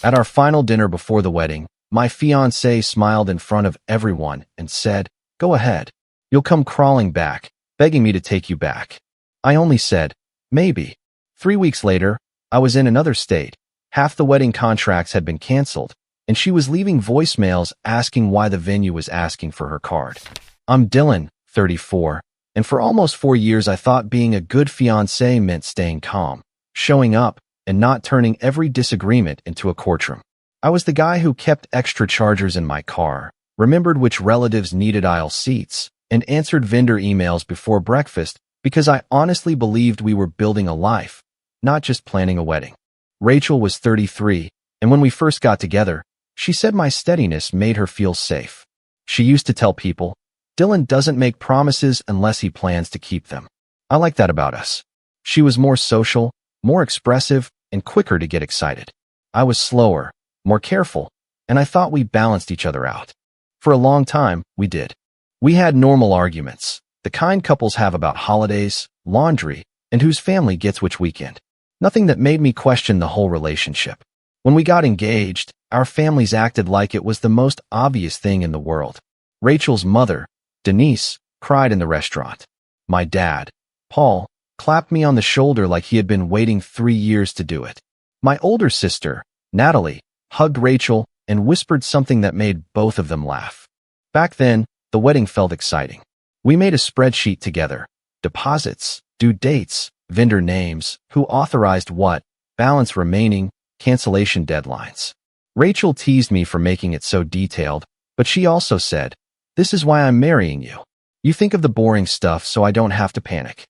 At our final dinner before the wedding, my fiancée smiled in front of everyone and said, "Go ahead. You'll come crawling back, begging me to take you back." I only said, "Maybe." 3 weeks later, I was in another state. Half the wedding contracts had been canceled, and she was leaving voicemails asking why the venue was asking for her card. I'm Dylan, 34, and for almost 4 years I thought being a good fiancé meant staying calm, showing up, and not turning every disagreement into a courtroom. I was the guy who kept extra chargers in my car, remembered which relatives needed aisle seats, and answered vendor emails before breakfast because I honestly believed we were building a life, not just planning a wedding. Rachel was 33, and when we first got together, she said my steadiness made her feel safe. She used to tell people, "Dylan doesn't make promises unless he plans to keep them." I like that about us. She was more social, more expressive, and quicker to get excited. I was slower, more careful, and I thought we balanced each other out. For a long time, we did. We had normal arguments, the kind couples have about holidays, laundry, and whose family gets which weekend. Nothing that made me question the whole relationship. When we got engaged, our families acted like it was the most obvious thing in the world. Rachel's mother, Denise, cried in the restaurant. My dad, Paul, clapped me on the shoulder like he had been waiting 3 years to do it. My older sister, Natalie, hugged Rachel and whispered something that made both of them laugh. Back then, the wedding felt exciting. We made a spreadsheet together. Deposits, due dates, vendor names, who authorized what, balance remaining, cancellation deadlines. Rachel teased me for making it so detailed, but she also said, "This is why I'm marrying you. You think of the boring stuff so I don't have to panic."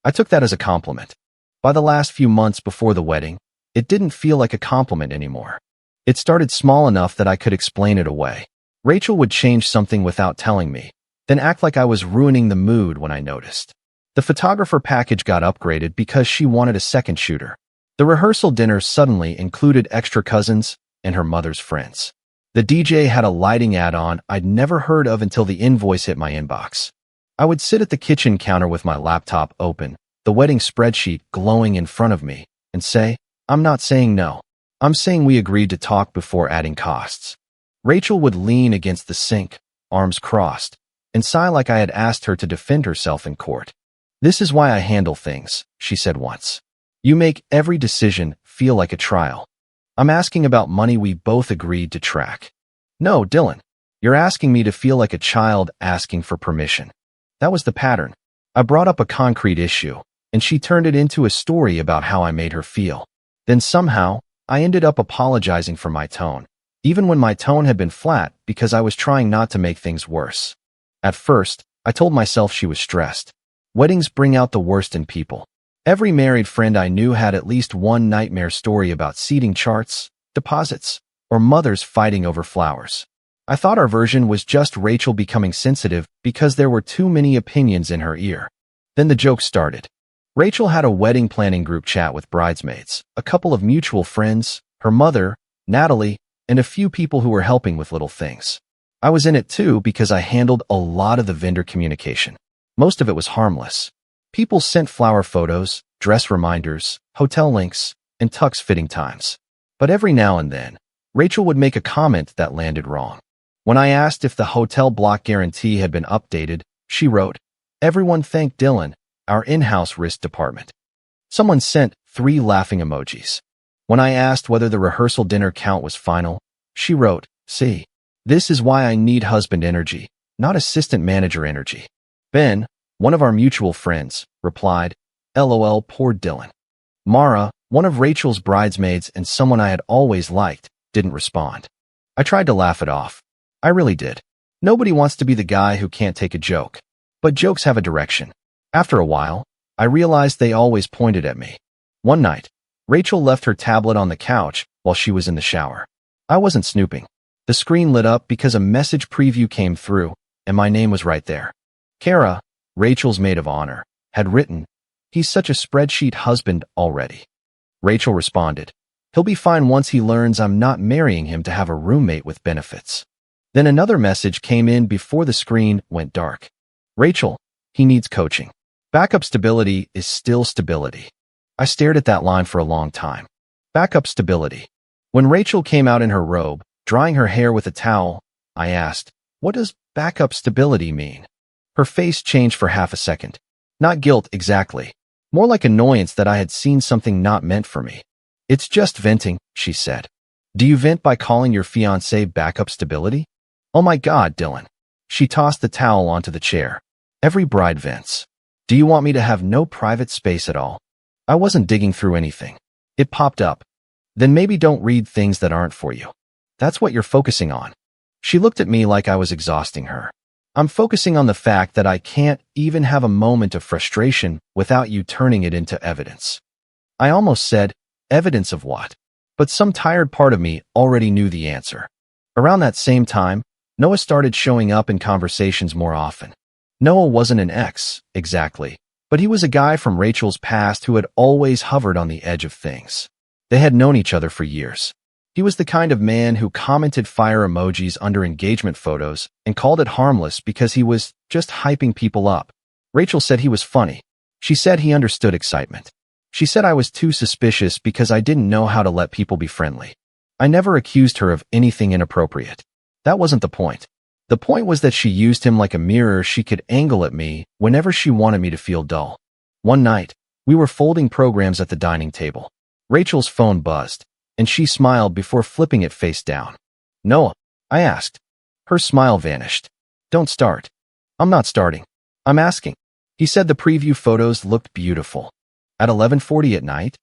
I took that as a compliment. By the last few months before the wedding, it didn't feel like a compliment anymore. It started small enough that I could explain it away. Rachel would change something without telling me, then act like I was ruining the mood when I noticed. The photographer package got upgraded because she wanted a second shooter. The rehearsal dinner suddenly included extra cousins and her mother's friends. The DJ had a lighting add-on I'd never heard of until the invoice hit my inbox. I would sit at the kitchen counter with my laptop open, the wedding spreadsheet glowing in front of me, and say, "I'm not saying no. I'm saying we agreed to talk before adding costs." Rachel would lean against the sink, arms crossed, and sigh like I had asked her to defend herself in court. "This is why I handle things," she said once. "You make every decision feel like a trial. I'm asking about money we both agreed to track." "No, Dylan, you're asking me to feel like a child asking for permission." That was the pattern. I brought up a concrete issue, and she turned it into a story about how I made her feel. Then somehow, I ended up apologizing for my tone, even when my tone had been flat because I was trying not to make things worse. At first, I told myself she was stressed. Weddings bring out the worst in people. Every married friend I knew had at least one nightmare story about seating charts, deposits, or mothers fighting over flowers. I thought our version was just Rachel becoming sensitive because there were too many opinions in her ear. Then the joke started. Rachel had a wedding planning group chat with bridesmaids, a couple of mutual friends, her mother, Natalie, and a few people who were helping with little things. I was in it too because I handled a lot of the vendor communication. Most of it was harmless. People sent flower photos, dress reminders, hotel links, and tux fitting times. But every now and then, Rachel would make a comment that landed wrong. When I asked if the hotel block guarantee had been updated, she wrote, "Everyone thank Dylan, our in-house risk department." Someone sent 3 laughing emojis. When I asked whether the rehearsal dinner count was final, she wrote, "See, this is why I need husband energy, not assistant manager energy." Ben, one of our mutual friends, replied, "LOL, poor Dylan." Mara, one of Rachel's bridesmaids and someone I had always liked, didn't respond. I tried to laugh it off. I really did. Nobody wants to be the guy who can't take a joke. But jokes have a direction. After a while, I realized they always pointed at me. One night, Rachel left her tablet on the couch while she was in the shower. I wasn't snooping. The screen lit up because a message preview came through, and my name was right there. Kara, Rachel's maid of honor, had written, "He's such a spreadsheet husband already." Rachel responded, "He'll be fine once he learns I'm not marrying him to have a roommate with benefits." Then another message came in before the screen went dark. "Rachel, he needs coaching. Backup stability is still stability." I stared at that line for a long time. Backup stability. When Rachel came out in her robe, drying her hair with a towel, I asked, "What does backup stability mean?" Her face changed for half a second. Not guilt exactly. More like annoyance that I had seen something not meant for me. "It's just venting," she said. "Do you vent by calling your fiancé backup stability?" "Oh my God, Dylan." She tossed the towel onto the chair. "Every bride vents. Do you want me to have no private space at all?" I wasn't digging through anything. It popped up. "Then maybe don't read things that aren't for you. That's what you're focusing on." She looked at me like I was exhausting her. "I'm focusing on the fact that I can't even have a moment of frustration without you turning it into evidence." I almost said, "Evidence of what?" But some tired part of me already knew the answer. Around that same time, Noah started showing up in conversations more often. Noah wasn't an ex, exactly, but he was a guy from Rachel's past who had always hovered on the edge of things. They had known each other for years. He was the kind of man who commented fire emojis under engagement photos and called it harmless because he was just hyping people up. Rachel said he was funny. She said he understood excitement. She said I was too suspicious because I didn't know how to let people be friendly. I never accused her of anything inappropriate. That wasn't the point. The point was that she used him like a mirror she could angle at me whenever she wanted me to feel dull. One night, we were folding programs at the dining table. Rachel's phone buzzed, and she smiled before flipping it face down. "Noah?" I asked. Her smile vanished. "Don't start." "I'm not starting. I'm asking." He said the preview photos looked beautiful. "At 11:40 at night?"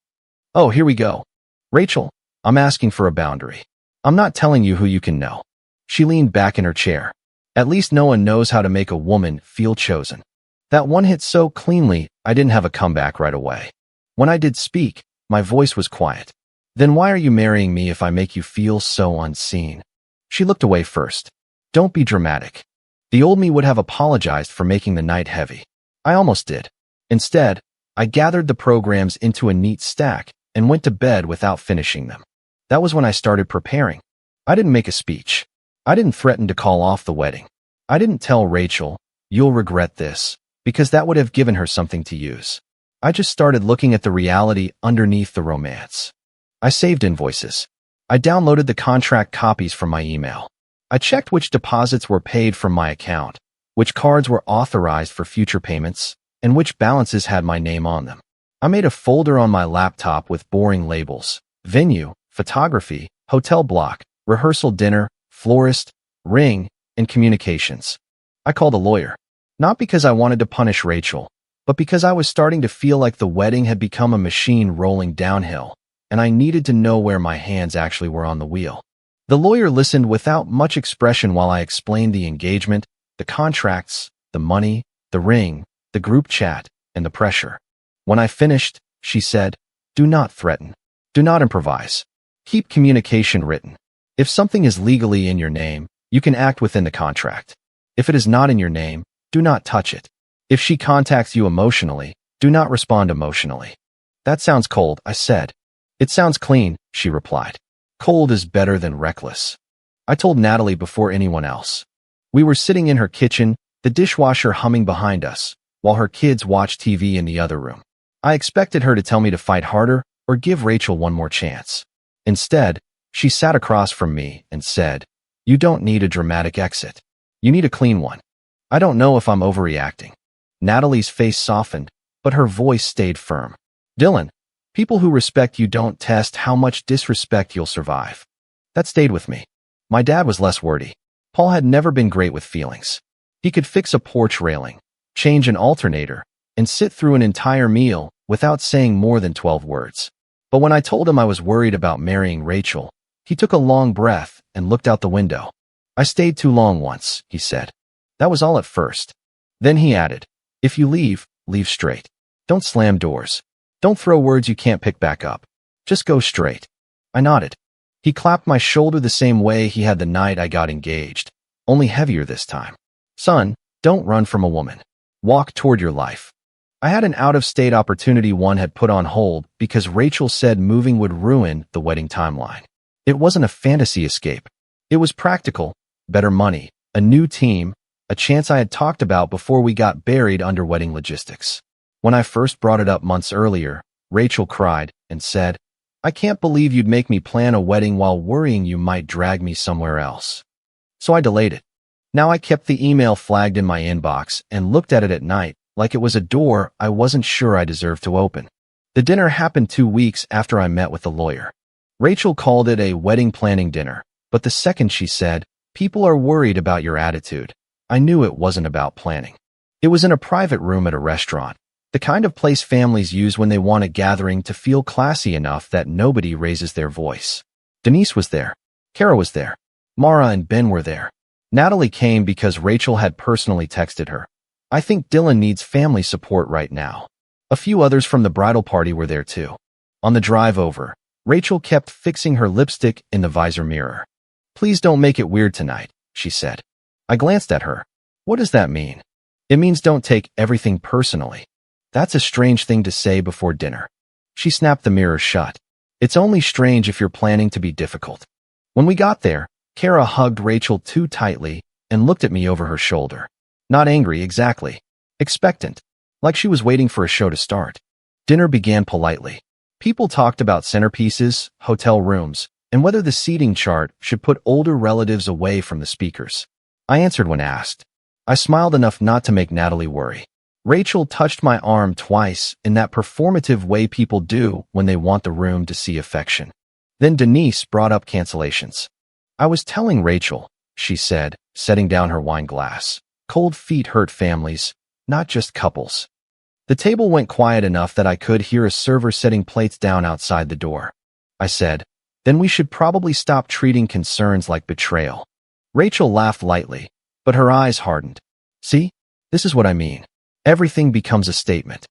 "Oh, here we go." "Rachel, I'm asking for a boundary. I'm not telling you who you can know." She leaned back in her chair. At least no one knows how to make a woman feel chosen. That one hit so cleanly, I didn't have a comeback right away. When I did speak, my voice was quiet. "Then why are you marrying me if I make you feel so unseen?" She looked away first. "Don't be dramatic." The old me would have apologized for making the night heavy. I almost did. Instead, I gathered the programs into a neat stack and went to bed without finishing them. That was when I started preparing. I didn't make a speech. I didn't threaten to call off the wedding. I didn't tell Rachel, "You'll regret this," because that would have given her something to use. I just started looking at the reality underneath the romance. I saved invoices. I downloaded the contract copies from my email. I checked which deposits were paid from my account, which cards were authorized for future payments, and which balances had my name on them. I made a folder on my laptop with boring labels: venue, photography, hotel block, rehearsal dinner, florist, ring, and communications. I called a lawyer. Not because I wanted to punish Rachel, but because I was starting to feel like the wedding had become a machine rolling downhill, and I needed to know where my hands actually were on the wheel. The lawyer listened without much expression while I explained the engagement, the contracts, the money, the ring, the group chat, and the pressure. When I finished, she said, "Do not threaten. Do not improvise. Keep communication written. If something is legally in your name, you can act within the contract. If it is not in your name, do not touch it. If she contacts you emotionally, do not respond emotionally." "That sounds cold," I said. "It sounds clean," she replied. "Cold is better than reckless." I told Natalie before anyone else. We were sitting in her kitchen, the dishwasher humming behind us, while her kids watched TV in the other room. I expected her to tell me to fight harder or give Rachel one more chance. Instead, she sat across from me and said, "You don't need a dramatic exit. You need a clean one." I don't know if I'm overreacting. Natalie's face softened, but her voice stayed firm. "Dylan, people who respect you don't test how much disrespect you'll survive." That stayed with me. My dad was less wordy. Paul had never been great with feelings. He could fix a porch railing, change an alternator, and sit through an entire meal without saying more than 12 words. But when I told him I was worried about marrying Rachel, he took a long breath and looked out the window. "I stayed too long once," he said. That was all at first. Then he added, "If you leave, leave straight. Don't slam doors. Don't throw words you can't pick back up. Just go straight." I nodded. He clapped my shoulder the same way he had the night I got engaged, only heavier this time. "Son, don't run from a woman. Walk toward your life." I had an out-of-state opportunity one had put on hold because Rachel said moving would ruin the wedding timeline. It wasn't a fantasy escape. It was practical: better money, a new team, a chance I had talked about before we got buried under wedding logistics. When I first brought it up months earlier, Rachel cried and said, I can't believe you'd make me plan a wedding while worrying you might drag me somewhere else. So I delayed it. Now I kept the email flagged in my inbox and looked at it at night like it was a door I wasn't sure I deserved to open. The dinner happened 2 weeks after I met with the lawyer. Rachel called it a wedding planning dinner, but the second she said, "People are worried about your attitude," I knew it wasn't about planning. It was in a private room at a restaurant, the kind of place families use when they want a gathering to feel classy enough that nobody raises their voice. Denise was there. Kara was there. Mara and Ben were there. Natalie came because Rachel had personally texted her. "I think Dylan needs family support right now." A few others from the bridal party were there too. On the drive over, Rachel kept fixing her lipstick in the visor mirror. "Please don't make it weird tonight," she said. I glanced at her. What does that mean? It means don't take everything personally. That's a strange thing to say before dinner. She snapped the mirror shut. It's only strange if you're planning to be difficult. When we got there, Kara hugged Rachel too tightly and looked at me over her shoulder. Not angry exactly. Expectant. Like she was waiting for a show to start. Dinner began politely. People talked about centerpieces, hotel rooms, and whether the seating chart should put older relatives away from the speakers. I answered when asked. I smiled enough not to make Natalie worry. Rachel touched my arm twice in that performative way people do when they want the room to see affection. Then Denise brought up cancellations. "I was telling Rachel," she said, setting down her wine glass. "Cold feet hurt families, not just couples." The table went quiet enough that I could hear a server setting plates down outside the door. I said, "Then we should probably stop treating concerns like betrayal." Rachel laughed lightly, but her eyes hardened. "See? This is what I mean. Everything becomes a statement."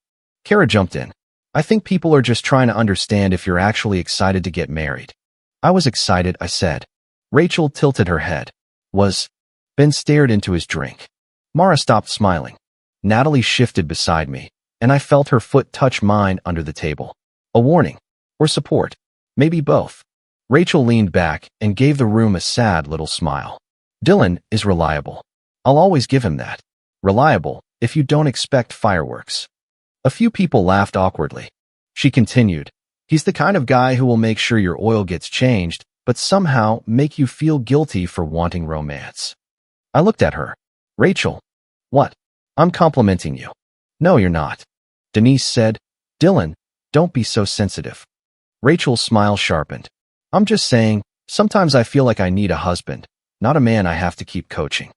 Kara jumped in. "I think people are just trying to understand if you're actually excited to get married." "I was excited," I said. Rachel tilted her head. "Was?" Ben stared into his drink. Mara stopped smiling. Natalie shifted beside me, and I felt her foot touch mine under the table. A warning. Or support. Maybe both. Rachel leaned back and gave the room a sad little smile. "Dylan is reliable. I'll always give him that. Reliable, if you don't expect fireworks." A few people laughed awkwardly. She continued, "He's the kind of guy who will make sure your oil gets changed, but somehow make you feel guilty for wanting romance." I looked at her. "Rachel." "What?" "I'm complimenting you." "No, you're not." Denise said, "Dylan, don't be so sensitive." Rachel's smile sharpened. "I'm just saying, sometimes I feel like I need a husband, not a man I have to keep coaching."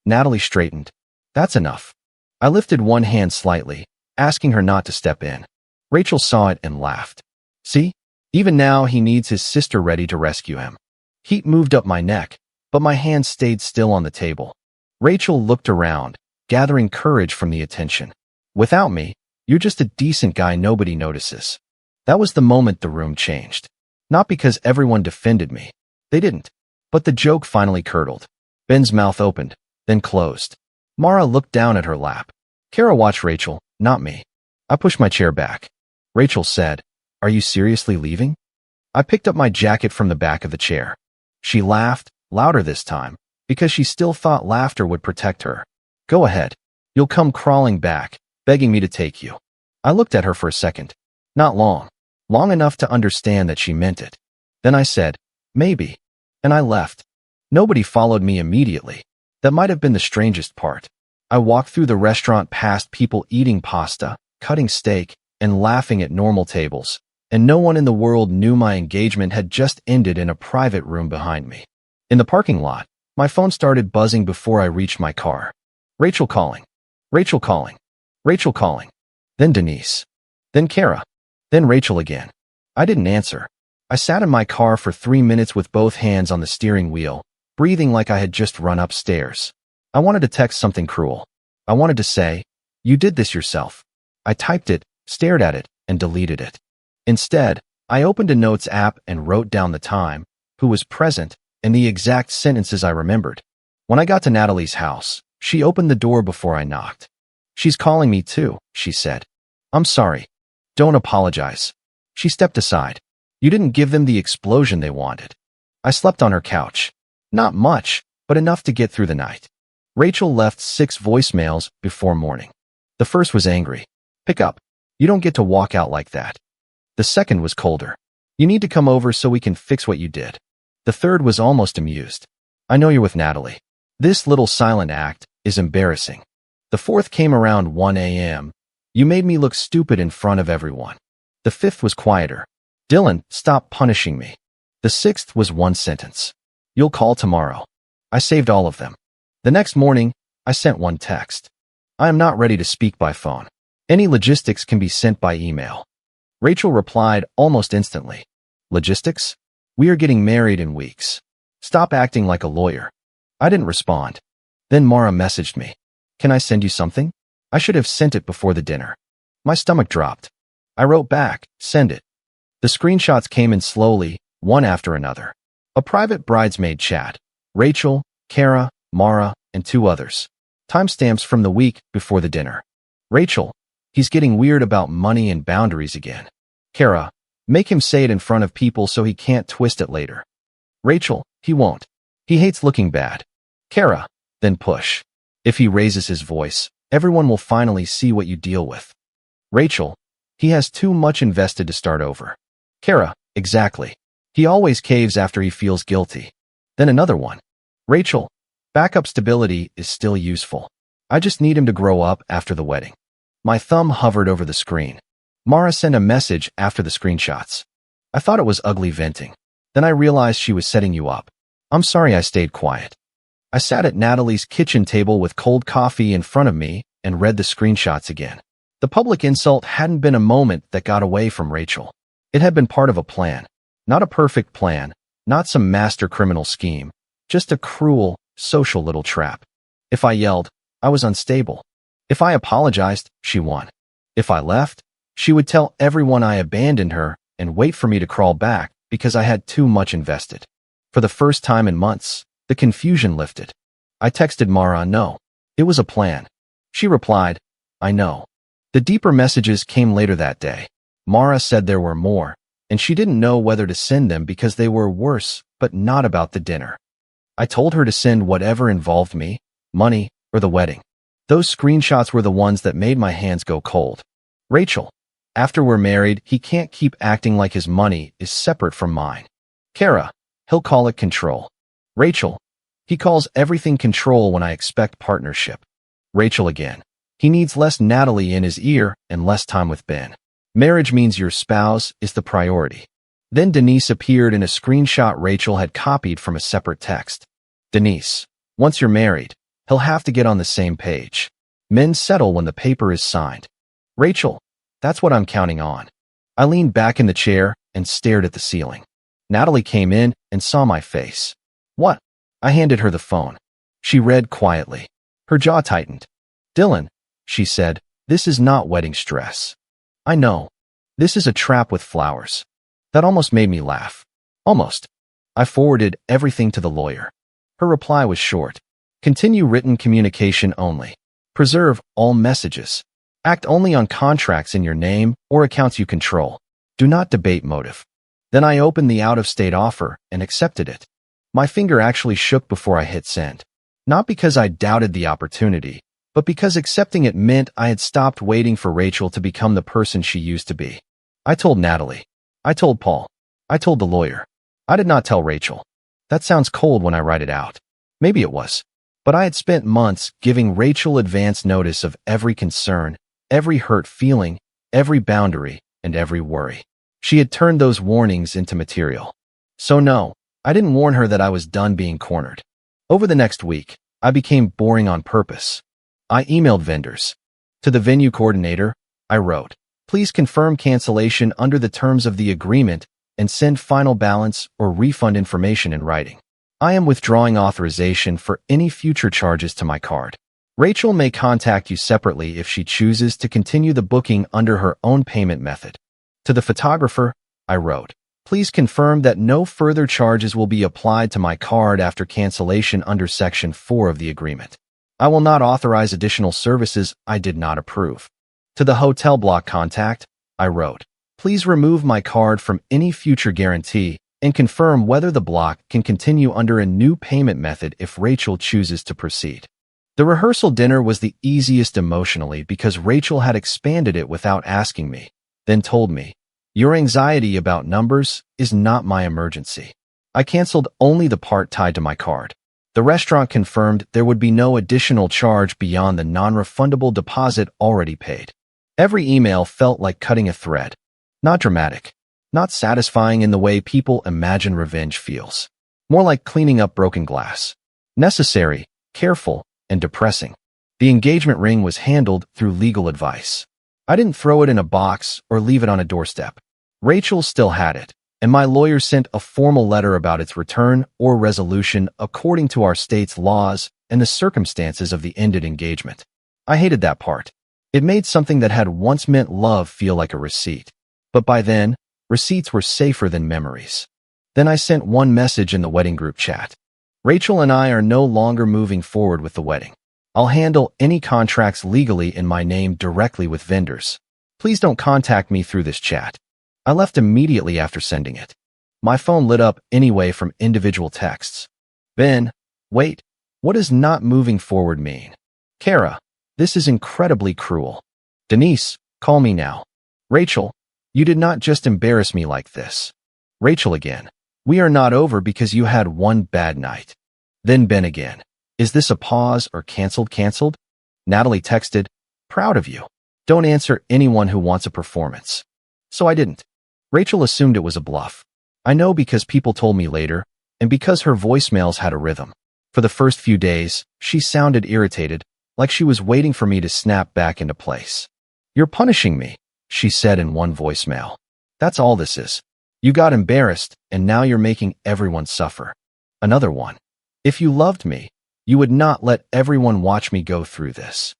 Natalie straightened. "That's enough." I lifted one hand slightly, asking her not to step in. Rachel saw it and laughed. "See? Even now he needs his sister ready to rescue him." Heat moved up my neck, but my hand stayed still on the table. Rachel looked around, gathering courage from the attention. "Without me, you're just a decent guy nobody notices." That was the moment the room changed. Not because everyone defended me. They didn't. But the joke finally curdled. Ben's mouth opened, then closed. Mara looked down at her lap. Kara watched Rachel, not me. I pushed my chair back. Rachel said, "Are you seriously leaving?" I picked up my jacket from the back of the chair. She laughed, louder this time, because she still thought laughter would protect her. "Go ahead. You'll come crawling back, begging me to take you." I looked at her for a second. Not long. Long enough to understand that she meant it. Then I said, "Maybe." And I left. Nobody followed me immediately. That might have been the strangest part. I walked through the restaurant past people eating pasta, cutting steak, and laughing at normal tables, and no one in the world knew my engagement had just ended in a private room behind me. In the parking lot, my phone started buzzing before I reached my car. Rachel calling. Rachel calling. Rachel calling. Then Denise. Then Kara. Then Rachel again. I didn't answer. I sat in my car for 3 minutes with both hands on the steering wheel, breathing like I had just run upstairs. I wanted to text something cruel. I wanted to say, "You did this yourself." I typed it, stared at it, and deleted it. Instead, I opened a notes app and wrote down the time, who was present, and the exact sentences I remembered. When I got to Natalie's house, she opened the door before I knocked. "She's calling me too," she said. "I'm sorry. Don't apologize." She stepped aside. "You didn't give them the explosion they wanted." I slept on her couch. Not much, but enough to get through the night. Rachel left 6 voicemails before morning. The first was angry. "Pick up. You don't get to walk out like that." The second was colder. You need to come over so we can fix what you did. The third was almost amused. I know you're with Natalie. This little silent act is embarrassing. The fourth came around 1 a.m. You made me look stupid in front of everyone. The fifth was quieter. Dylan, stop punishing me. The sixth was one sentence. You'll call tomorrow. I saved all of them. The next morning, I sent one text. I am not ready to speak by phone. Any logistics can be sent by email. Rachel replied almost instantly. Logistics? We are getting married in weeks. Stop acting like a lawyer. I didn't respond. Then Mara messaged me. Can I send you something? I should have sent it before the dinner. My stomach dropped. I wrote back, send it. The screenshots came in slowly, one after another. A private bridesmaid chat. Rachel, Kara, Mara, and 2 others. Timestamps from the week before the dinner. Rachel, he's getting weird about money and boundaries again. Kara, make him say it in front of people so he can't twist it later. Rachel, he won't. He hates looking bad. Kara, then push. If he raises his voice, everyone will finally see what you deal with. Rachel, he has too much invested to start over. Kara, exactly. He always caves after he feels guilty. Then another one. Rachel, backup stability is still useful. I just need him to grow up after the wedding. My thumb hovered over the screen. Mara sent a message after the screenshots. I thought it was ugly venting. Then I realized she was setting you up. I'm sorry I stayed quiet. I sat at Natalie's kitchen table with cold coffee in front of me and read the screenshots again. The public insult hadn't been a moment that got away from Rachel. It had been part of a plan. Not a perfect plan, not some master criminal scheme, just a cruel, social little trap. If I yelled, I was unstable. If I apologized, she won. If I left, she would tell everyone I abandoned her and wait for me to crawl back because I had too much invested. For the first time in months, the confusion lifted. I texted Mara, no. It was a plan. She replied, I know. The deeper messages came later that day. Mara said there were more, and she didn't know whether to send them because they were worse, but not about the dinner. I told her to send whatever involved me, money, or the wedding. Those screenshots were the ones that made my hands go cold. Rachel, after we're married, he can't keep acting like his money is separate from mine. Kara, he'll call it control. Rachel, he calls everything control when I expect partnership. Rachel again. He needs less Natalie in his ear and less time with Ben. Marriage means your spouse is the priority. Then Denise appeared in a screenshot Rachel had copied from a separate text. Denise, once you're married, he'll have to get on the same page. Men settle when the paper is signed. Rachel, that's what I'm counting on. I leaned back in the chair and stared at the ceiling. Natalie came in and saw my face. What? I handed her the phone. She read quietly. Her jaw tightened. Dylan, she said, this is not wedding stress. I know. This is a trap with flowers. That almost made me laugh. Almost. I forwarded everything to the lawyer. Her reply was short. Continue written communication only. Preserve all messages. Act only on contracts in your name or accounts you control. Do not debate motive. Then I opened the out-of-state offer and accepted it. My finger actually shook before I hit send. Not because I doubted the opportunity, but because accepting it meant I had stopped waiting for Rachel to become the person she used to be. I told Natalie. I told Paul. I told the lawyer. I did not tell Rachel. That sounds cold when I write it out. Maybe it was. But I had spent months giving Rachel advance notice of every concern, every hurt feeling, every boundary, and every worry. She had turned those warnings into material. So no, I didn't warn her that I was done being cornered. Over the next week, I became boring on purpose. I emailed vendors. To the venue coordinator, I wrote, please confirm cancellation under the terms of the agreement and send final balance or refund information in writing. I am withdrawing authorization for any future charges to my card. Rachel may contact you separately if she chooses to continue the booking under her own payment method. To the photographer, I wrote, please confirm that no further charges will be applied to my card after cancellation under Section 4 of the agreement. I will not authorize additional services I did not approve. To the hotel block contact, I wrote, please remove my card from any future guarantee and confirm whether the block can continue under a new payment method if Rachel chooses to proceed. The rehearsal dinner was the easiest emotionally because Rachel had expanded it without asking me, then told me, Your anxiety about numbers is not my emergency. I canceled only the part tied to my card. The restaurant confirmed there would be no additional charge beyond the non-refundable deposit already paid. Every email felt like cutting a thread. Not dramatic, not satisfying in the way people imagine revenge feels. More like cleaning up broken glass. Necessary, careful, and depressing. The engagement ring was handled through legal advice. I didn't throw it in a box or leave it on a doorstep. Rachel still had it, and my lawyer sent a formal letter about its return or resolution according to our state's laws and the circumstances of the ended engagement. I hated that part. It made something that had once meant love feel like a receipt. But by then, receipts were safer than memories. Then I sent one message in the wedding group chat. Rachel and I are no longer moving forward with the wedding. I'll handle any contracts legally in my name directly with vendors. Please don't contact me through this chat. I left immediately after sending it. My phone lit up anyway from individual texts. Ben, wait, what does not moving forward mean? Kara, this is incredibly cruel. Denise, call me now. Rachel, you did not just embarrass me like this. Rachel again. We are not over because you had one bad night. Then Ben again. Is this a pause or canceled? Natalie texted, proud of you. Don't answer anyone who wants a performance. So I didn't. Rachel assumed it was a bluff. I know because people told me later, and because her voicemails had a rhythm. For the first few days, she sounded irritated, like she was waiting for me to snap back into place. You're punishing me, she said in one voicemail. That's all this is. You got embarrassed, and now you're making everyone suffer. Another one. If you loved me, you would not let everyone watch me go through this.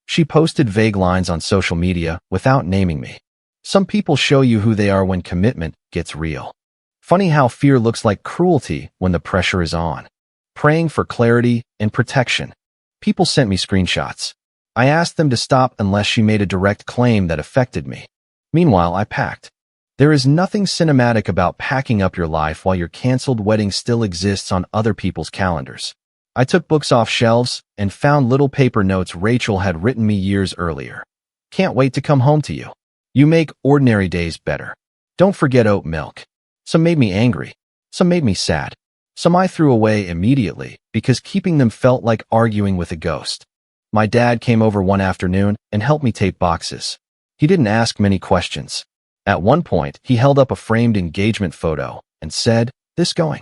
She posted vague lines on social media without naming me. Some people show you who they are when commitment gets real. Funny how fear looks like cruelty when the pressure is on. Praying for clarity and protection. People sent me screenshots. I asked them to stop unless she made a direct claim that affected me. Meanwhile, I packed. There is nothing cinematic about packing up your life while your canceled wedding still exists on other people's calendars. I took books off shelves and found little paper notes Rachel had written me years earlier. Can't wait to come home to you. You make ordinary days better. Don't forget oat milk. Some made me angry. Some made me sad. Some I threw away immediately because keeping them felt like arguing with a ghost. My dad came over one afternoon and helped me tape boxes. He didn't ask many questions. At one point, he held up a framed engagement photo and said, "This going?"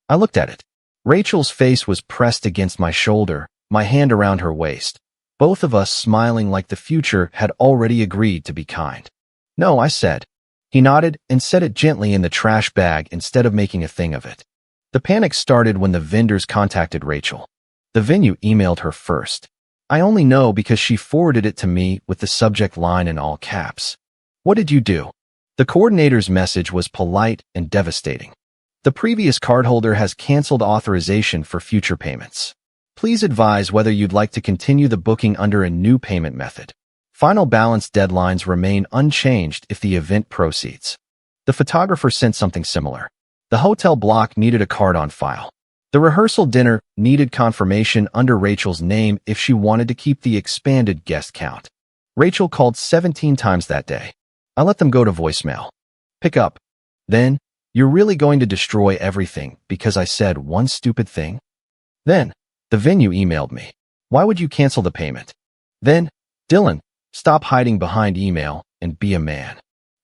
I looked at it. Rachel's face was pressed against my shoulder, my hand around her waist, both of us smiling like the future had already agreed to be kind. No, I said. He nodded and set it gently in the trash bag instead of making a thing of it. The panic started when the vendors contacted Rachel. The venue emailed her first. I only know because she forwarded it to me with the subject line in all caps. What did you do? The coordinator's message was polite and devastating. The previous cardholder has canceled authorization for future payments. Please advise whether you'd like to continue the booking under a new payment method. Final balance deadlines remain unchanged if the event proceeds. The photographer sent something similar. The hotel block needed a card on file. The rehearsal dinner needed confirmation under Rachel's name if she wanted to keep the expanded guest count. Rachel called 17 times that day. I let them go to voicemail. Pick up. Then, you're really going to destroy everything because I said one stupid thing? Then, the venue emailed me. Why would you cancel the payment? Then, Dylan, stop hiding behind email and be a man.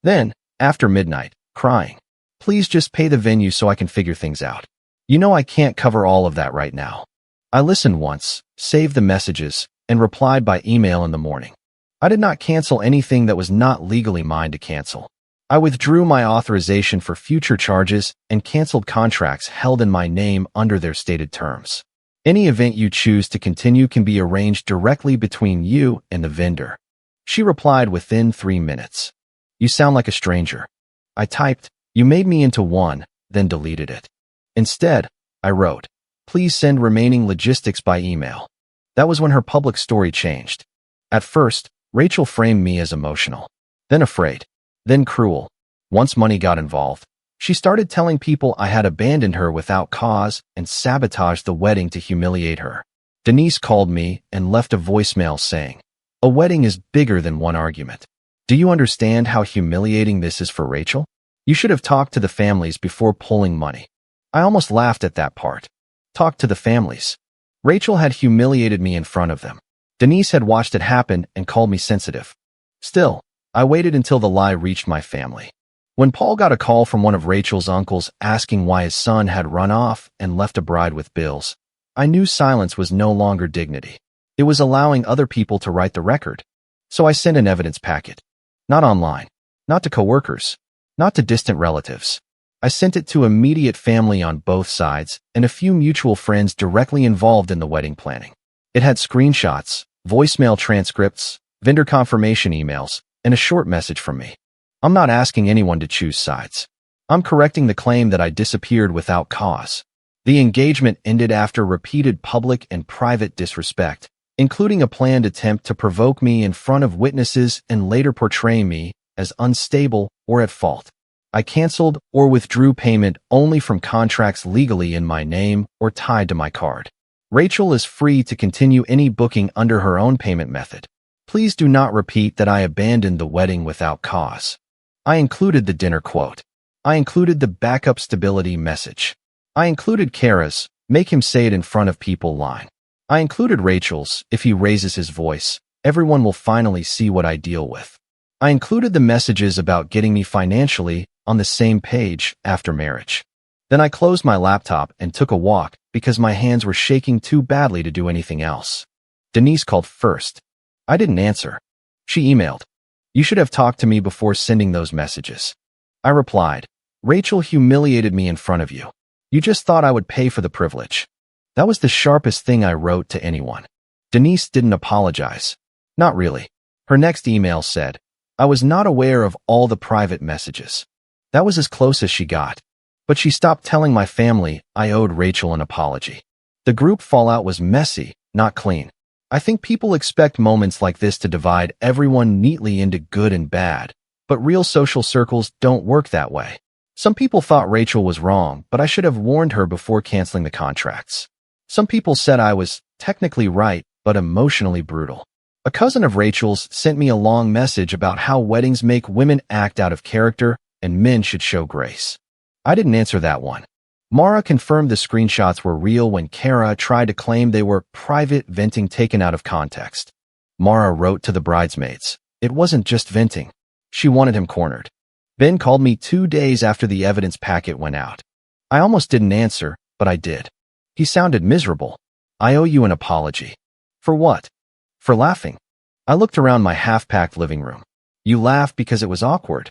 Then, after midnight, crying. Please just pay the venue so I can figure things out. You know I can't cover all of that right now. I listened once, saved the messages, and replied by email in the morning. I did not cancel anything that was not legally mine to cancel. I withdrew my authorization for future charges and canceled contracts held in my name under their stated terms. Any event you choose to continue can be arranged directly between you and the vendor. She replied within 3 minutes. You sound like a stranger. I typed, you made me into one, then deleted it. Instead, I wrote, please send remaining logistics by email. That was when her public story changed. At first, Rachel framed me as emotional, then afraid, then cruel. Once money got involved, she started telling people I had abandoned her without cause and sabotaged the wedding to humiliate her. Denise called me and left a voicemail saying, a wedding is bigger than one argument. Do you understand how humiliating this is for Rachel? You should have talked to the families before pulling money. I almost laughed at that part. Talk to the families. Rachel had humiliated me in front of them. Denise had watched it happen and called me sensitive. Still, I waited until the lie reached my family. When Paul got a call from one of Rachel's uncles asking why his son had run off and left a bride with bills, I knew silence was no longer dignity. It was allowing other people to write the record. So I sent an evidence packet. Not online. Not to coworkers. Not to distant relatives. I sent it to immediate family on both sides and a few mutual friends directly involved in the wedding planning. It had screenshots, voicemail transcripts, vendor confirmation emails, and a short message from me. I'm not asking anyone to choose sides. I'm correcting the claim that I disappeared without cause. The engagement ended after repeated public and private disrespect, including a planned attempt to provoke me in front of witnesses and later portray me as unstable or at fault. I canceled or withdrew payment only from contracts legally in my name or tied to my card. Rachel is free to continue any booking under her own payment method. Please do not repeat that I abandoned the wedding without cause. I included the dinner quote. I included the backup stability message. I included Kara's, make him say it in front of people line. I included Rachel's, if he raises his voice, everyone will finally see what I deal with. I included the messages about getting me financially on the same page after marriage. Then I closed my laptop and took a walk because my hands were shaking too badly to do anything else. Denise called first. I didn't answer. She emailed. You should have talked to me before sending those messages. I replied, Rachel humiliated me in front of you. You just thought I would pay for the privilege. That was the sharpest thing I wrote to anyone. Denise didn't apologize. Not really. Her next email said, I was not aware of all the private messages. That was as close as she got. But she stopped telling my family I owed Rachel an apology. The group fallout was messy, not clean. I think people expect moments like this to divide everyone neatly into good and bad, but real social circles don't work that way. Some people thought Rachel was wrong, but I should have warned her before canceling the contracts. Some people said I was technically right, but emotionally brutal. A cousin of Rachel's sent me a long message about how weddings make women act out of character and men should show grace. I didn't answer that one. Mara confirmed the screenshots were real when Kara tried to claim they were private venting taken out of context. Mara wrote to the bridesmaids. It wasn't just venting. She wanted him cornered. Ben called me 2 days after the evidence packet went out. I almost didn't answer, but I did. He sounded miserable. I owe you an apology. For what? For laughing. I looked around my half-packed living room. You laughed because it was awkward.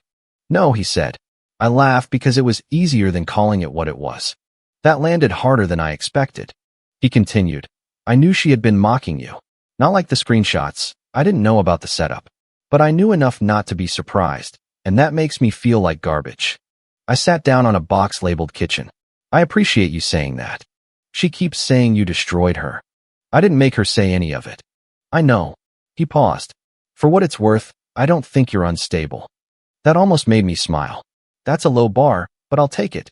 No, he said. I laughed because it was easier than calling it what it was. That landed harder than I expected. He continued. I knew she had been mocking you. Not like the screenshots. I didn't know about the setup. But I knew enough not to be surprised, and that makes me feel like garbage. I sat down on a box labeled kitchen. I appreciate you saying that. She keeps saying you destroyed her. I didn't make her say any of it. I know. He paused. For what it's worth, I don't think you're unstable. That almost made me smile. That's a low bar, but I'll take it.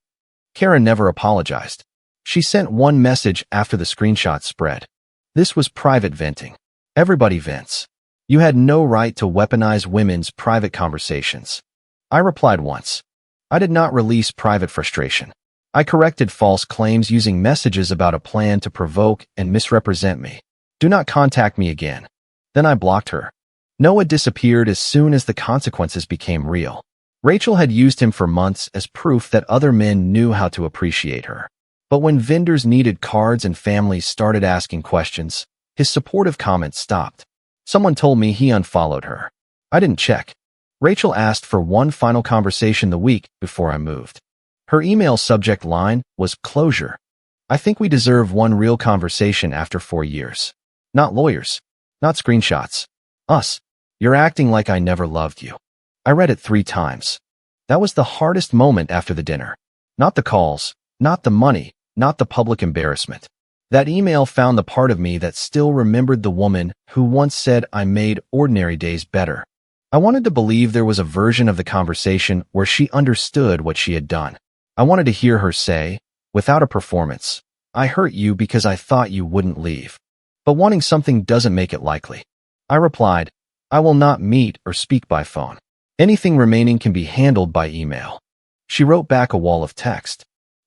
Kara never apologized. She sent one message after the screenshot spread. This was private venting. Everybody vents. You had no right to weaponize women's private conversations. I replied once. I did not release private frustration. I corrected false claims using messages about a plan to provoke and misrepresent me. Do not contact me again. Then I blocked her. Noah disappeared as soon as the consequences became real. Rachel had used him for months as proof that other men knew how to appreciate her. But when vendors needed cards and families started asking questions, his supportive comments stopped. Someone told me he unfollowed her. I didn't check. Rachel asked for one final conversation the week before I moved. Her email subject line was closure. I think we deserve one real conversation after 4 years. Not lawyers. Not screenshots. Us. You're acting like I never loved you. I read it 3 times. That was the hardest moment after the dinner. Not the calls, not the money, not the public embarrassment. That email found the part of me that still remembered the woman who once said I made ordinary days better. I wanted to believe there was a version of the conversation where she understood what she had done. I wanted to hear her say, without a performance, I hurt you because I thought you wouldn't leave. But wanting something doesn't make it likely. I replied, I will not meet or speak by phone. Anything remaining can be handled by email. She wrote back a wall of text.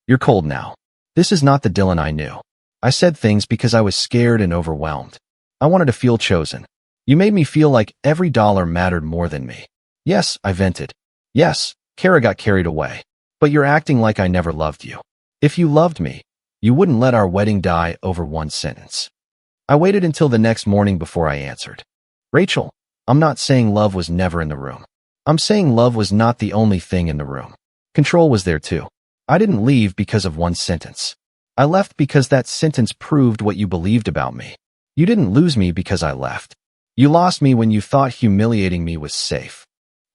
You're cold now. This is not the Dylan I knew. I said things because I was scared and overwhelmed. I wanted to feel chosen. You made me feel like every dollar mattered more than me. Yes, I vented. Yes, Kara got carried away. But you're acting like I never loved you. If you loved me, you wouldn't let our wedding die over one sentence. I waited until the next morning before I answered. Rachel, I'm not saying love was never in the room. I'm saying love was not the only thing in the room. Control was there too. I didn't leave because of one sentence. I left because that sentence proved what you believed about me. You didn't lose me because I left. You lost me when you thought humiliating me was safe.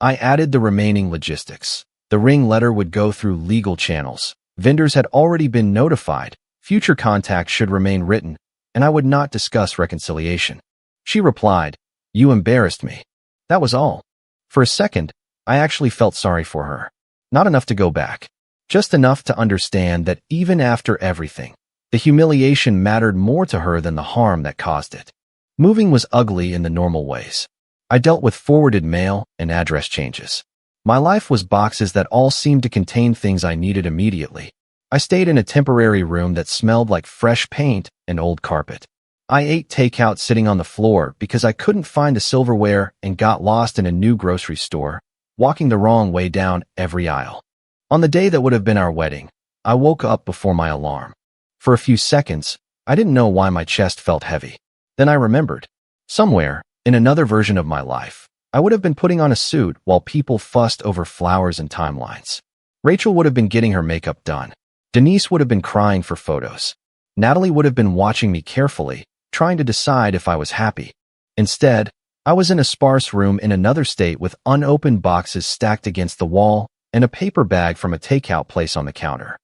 I added the remaining logistics. The ring letter would go through legal channels. Vendors had already been notified. Future contacts should remain written, and I would not discuss reconciliation. She replied, You embarrassed me. That was all. For a second, I actually felt sorry for her. Not enough to go back. Just enough to understand that even after everything, the humiliation mattered more to her than the harm that caused it. Moving was ugly in the normal ways. I dealt with forwarded mail and address changes. My life was boxes that all seemed to contain things I needed immediately. I stayed in a temporary room that smelled like fresh paint and old carpet. I ate takeout sitting on the floor because I couldn't find the silverware and got lost in a new grocery store, walking the wrong way down every aisle. On the day that would have been our wedding, I woke up before my alarm. For a few seconds, I didn't know why my chest felt heavy. Then I remembered. Somewhere, in another version of my life, I would have been putting on a suit while people fussed over flowers and timelines. Rachel would have been getting her makeup done. Denise would have been crying for photos. Natalie would have been watching me carefully, trying to decide if I was happy. Instead, I was in a sparse room in another state with unopened boxes stacked against the wall and a paper bag from a takeout place on the counter.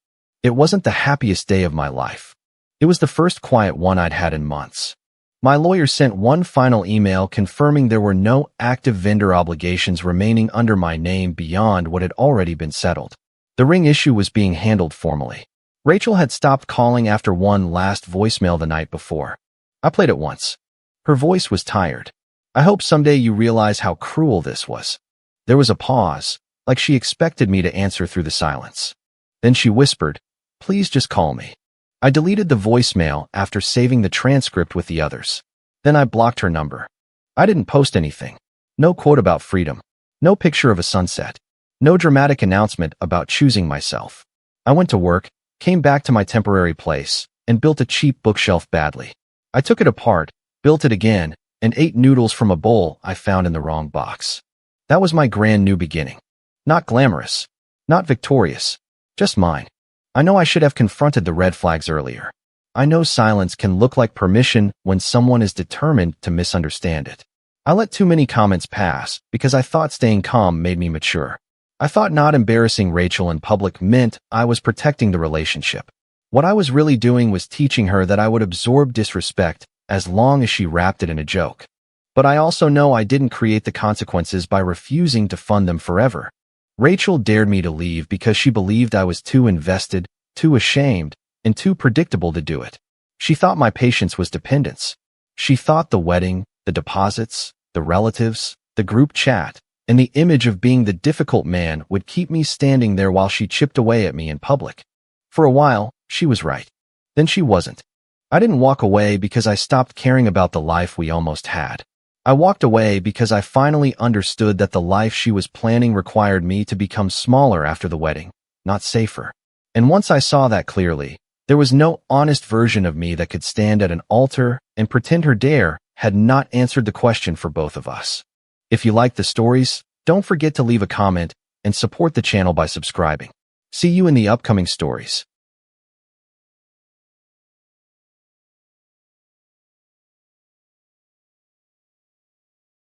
It wasn't the happiest day of my life. It was the first quiet one I'd had in months. My lawyer sent one final email confirming there were no active vendor obligations remaining under my name beyond what had already been settled. The ring issue was being handled formally. Rachel had stopped calling after one last voicemail the night before. I played it once. Her voice was tired. I hope someday you realize how cruel this was. There was a pause, like she expected me to answer through the silence. Then she whispered, Please just call me. I deleted the voicemail after saving the transcript with the others. Then I blocked her number. I didn't post anything. No quote about freedom. No picture of a sunset. No dramatic announcement about choosing myself. I went to work, came back to my temporary place, and built a cheap bookshelf badly. I took it apart, built it again, and ate noodles from a bowl I found in the wrong box. That was my grand new beginning. Not glamorous. Not victorious. Just mine. I know I should have confronted the red flags earlier. I know silence can look like permission when someone is determined to misunderstand it. I let too many comments pass because I thought staying calm made me mature. I thought not embarrassing Rachel in public meant I was protecting the relationship. What I was really doing was teaching her that I would absorb disrespect as long as she wrapped it in a joke. But I also know I didn't create the consequences by refusing to fund them forever. Rachel dared me to leave because she believed I was too invested, too ashamed, and too predictable to do it. She thought my patience was dependence. She thought the wedding, the deposits, the relatives, the group chat, and the image of being the difficult man would keep me standing there while she chipped away at me in public. For a while, she was right. Then she wasn't. I didn't walk away because I stopped caring about the life we almost had. I walked away because I finally understood that the life she was planning required me to become smaller after the wedding, not safer. And once I saw that clearly, there was no honest version of me that could stand at an altar and pretend her dare had not answered the question for both of us. If you like the stories, don't forget to leave a comment and support the channel by subscribing. See you in the upcoming stories.